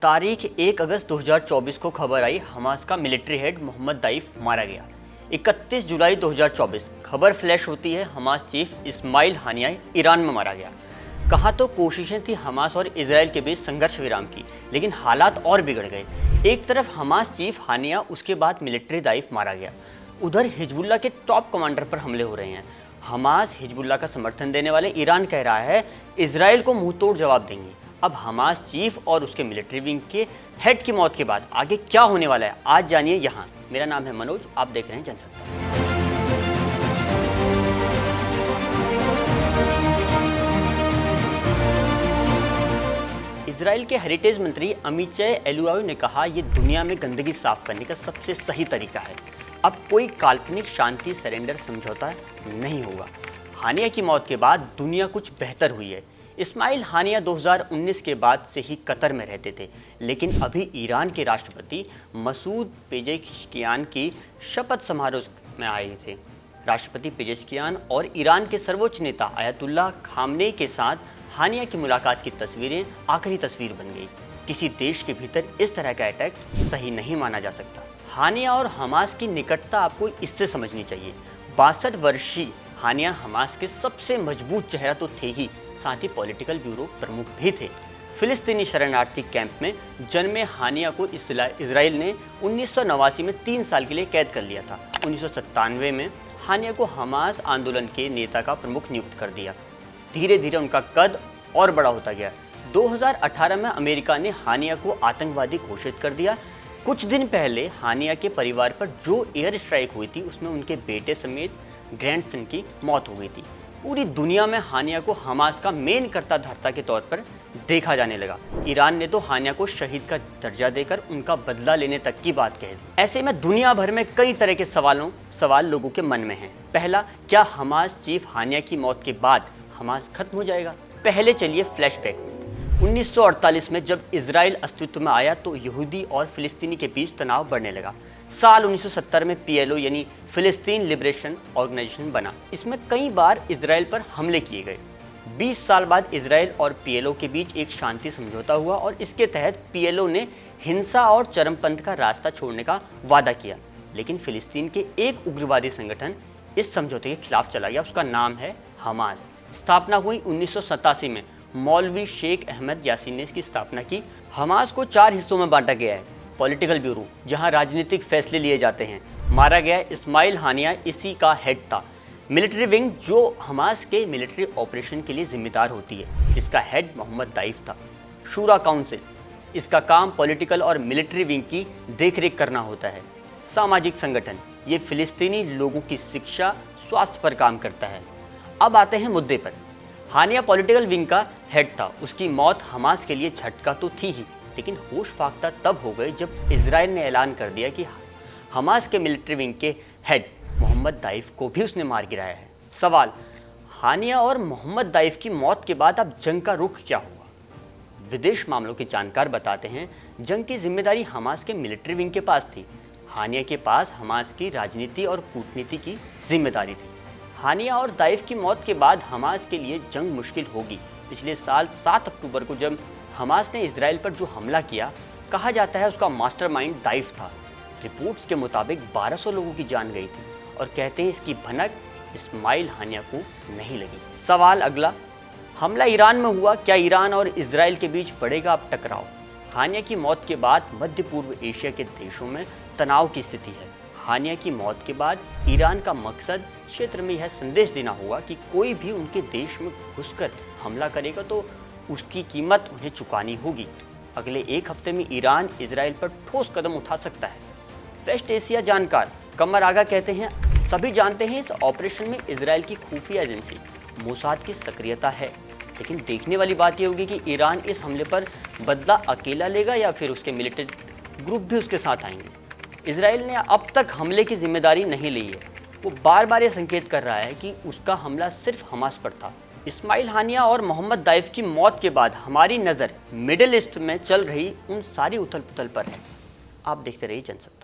तारीख 1 अगस्त 2024 को खबर आई, हमास का मिलिट्री हेड मोहम्मद दाइफ मारा गया। 31 जुलाई 2024 खबर फ्लैश होती है, हमास चीफ इस्माइल हानिया ईरान में मारा गया। कहा तो कोशिशें थी हमास और इजराइल के बीच संघर्ष विराम की, लेकिन हालात और बिगड़ गए। एक तरफ हमास चीफ हानिया, उसके बाद मिलिट्री दाइफ मारा गया। उधर हिजबुल्लाह के टॉप कमांडर पर हमले हो रहे हैं। हमास हिजबुल्लाह का समर्थन देने वाले ईरान कह रहा है इजराइल को मुंह तोड़ जवाब देंगे। अब हमास चीफ और उसके मिलिट्री विंग के हेड की मौत के बाद आगे क्या होने वाला है, आज जानिए यहाँ। मेरा नाम है मनोज, आप देख रहे हैं जनसत्ता। इजराइल के हेरिटेज मंत्री अमीचय एलुआवी ने कहा, ये दुनिया में गंदगी साफ करने का सबसे सही तरीका है। अब कोई काल्पनिक शांति सरेंडर समझौता नहीं होगा। हानिया की मौत के बाद दुनिया कुछ बेहतर हुई है। इस्माइल हानिया 2019 के बाद से ही कतर में रहते थे, लेकिन अभी ईरान के राष्ट्रपति मसूद पेजेश्कियान की शपथ समारोह में आए थे। राष्ट्रपति पेजेश्कियान और ईरान के सर्वोच्च नेता आयतुल्लाह खामनेई के साथ हानिया की मुलाकात की तस्वीरें आखिरी तस्वीर बन गई। किसी देश के भीतर इस तरह का अटैक सही नहीं माना जा सकता। हानिया और हमास की निकटता आपको इससे समझनी चाहिए। 62 वर्षीय हानिया हमास के सबसे मजबूत चेहरा तो थे ही, साथ ही पॉलिटिकल ब्यूरो प्रमुख भी थे। फिलिस्तीनी शरणार्थी कैंप में जन्मे हानिया को इजराइल ने 1989 में 3 साल के लिए कैद कर लिया था। 1997 में हानिया को हमास आंदोलन के नेता का प्रमुख नियुक्त कर दिया। धीरे धीरे उनका कद और बड़ा होता गया। 2018 में अमेरिका ने हानिया को आतंकवादी घोषित कर दिया। कुछ दिन पहले हानिया के परिवार पर जो एयर स्ट्राइक हुई थी, उसमें उनके बेटे समेत ग्रैंडसन की मौत हो गई थी। पूरी दुनिया में हानिया को हमास का मेन कर्ता धर्ता के तौर पर देखा जाने लगा। ईरान ने तो हानिया को शहीद का दर्जा देकर उनका बदला लेने तक की बात कह दी। ऐसे में दुनिया भर में कई तरह के सवाल लोगों के मन में हैं। पहला, क्या हमास चीफ हानिया की मौत के बाद हमास खत्म हो जाएगा? पहले चलिए फ्लैशबैक। 1948 में जब इजराइल अस्तित्व में आया तो यहूदी और फिलिस्तीनी के बीच तनाव बढ़ने लगा। साल 1970 में PLO यानी फिलिस्तीन लिबरेशन ऑर्गेनाइजेशन बना। इसमें कई बार इजराइल पर हमले किए गए। 20 साल बाद इजराइल और PLO के बीच एक शांति समझौता हुआ और इसके तहत PLO ने हिंसा और चरमपंथ का रास्ता छोड़ने का वादा किया। लेकिन फिलिस्तीन के एक उग्रवादी संगठन इस समझौते के खिलाफ चला गया। उसका नाम है हमास। स्थापना हुई 1987 में। मौलवी शेख अहमद यासीन ने इसकी स्थापना की। हमास को 4 हिस्सों में बांटा गया है। पॉलिटिकल ब्यूरो, जहां राजनीतिक फैसले लिए जाते हैं। मारा गया इस्माइल हानिया इसी का हेड था। मिलिट्री विंग, जो हमास के मिलिट्री ऑपरेशन के लिए जिम्मेदार होती है, जिसका हेड मोहम्मद दाइफ था। शूरा काउंसिल, इसका काम पॉलिटिकल और मिलिट्री विंग की देखरेख करना होता है। सामाजिक संगठन, ये फिलिस्तीनी लोगों की शिक्षा, स्वास्थ्य पर काम करता है। अब आते हैं मुद्दे पर। हानिया पॉलिटिकल विंग का हेड था। उसकी मौत हमास के लिए झटका तो थी ही, लेकिन होश फाख्ता तब हो गए जब इजराइल ने ऐलान कर दिया कि हमास के मिलिट्री विंग के हेड मोहम्मद दाइफ को भी उसने मार गिराया है। सवाल, हानिया और मोहम्मद दाइफ की मौत के बाद अब जंग का रुख क्या हुआ? विदेश मामलों के जानकार बताते हैं, जंग की जिम्मेदारी हमास के मिलिट्री विंग के पास थी। हानिया के पास हमास की राजनीति और कूटनीति की जिम्मेदारी थी। हानिया और दाइफ की मौत के बाद हमास के लिए जंग मुश्किल होगी। पिछले साल 7 अक्टूबर को जब हमास ने इजराइल पर जो हमला किया, कहा जाता है उसका मास्टरमाइंड दाइफ था। रिपोर्ट्स के मुताबिक 1200 लोगों की जान गई थी और कहते हैं इसकी भनक इस्माइल हानिया को नहीं लगी। सवाल अगला, हमला ईरान में हुआ, क्या ईरान और इजराइल के बीच बढ़ेगा अब टकराव? हानिया की मौत के बाद मध्य पूर्व एशिया के देशों में तनाव की स्थिति है। हानिया की मौत के बाद ईरान का मकसद क्षेत्र में यह संदेश देना होगा कि कोई भी उनके देश में घुसकर हमला करेगा तो उसकी कीमत उन्हें चुकानी होगी। अगले 1 हफ्ते में ईरान इजराइल पर ठोस कदम उठा सकता है। वेस्ट एशिया जानकार कमर आगा कहते हैं, सभी जानते हैं इस ऑपरेशन में इजराइल की खुफिया एजेंसी मोसाद की सक्रियता है, लेकिन देखने वाली बात यह होगी कि ईरान इस हमले पर बदला अकेला लेगा या फिर उसके मिलिट्री ग्रुप भी उसके साथ आएंगे। इजराइल ने अब तक हमले की जिम्मेदारी नहीं ली है। वो बार बार ये संकेत कर रहा है कि उसका हमला सिर्फ हमास पर था। इस्माइल हानिया और मोहम्मद दाइफ की मौत के बाद हमारी नज़र मिडिल ईस्ट में चल रही उन सारी उथल पुथल पर है। आप देखते रहिए जनसत्ता।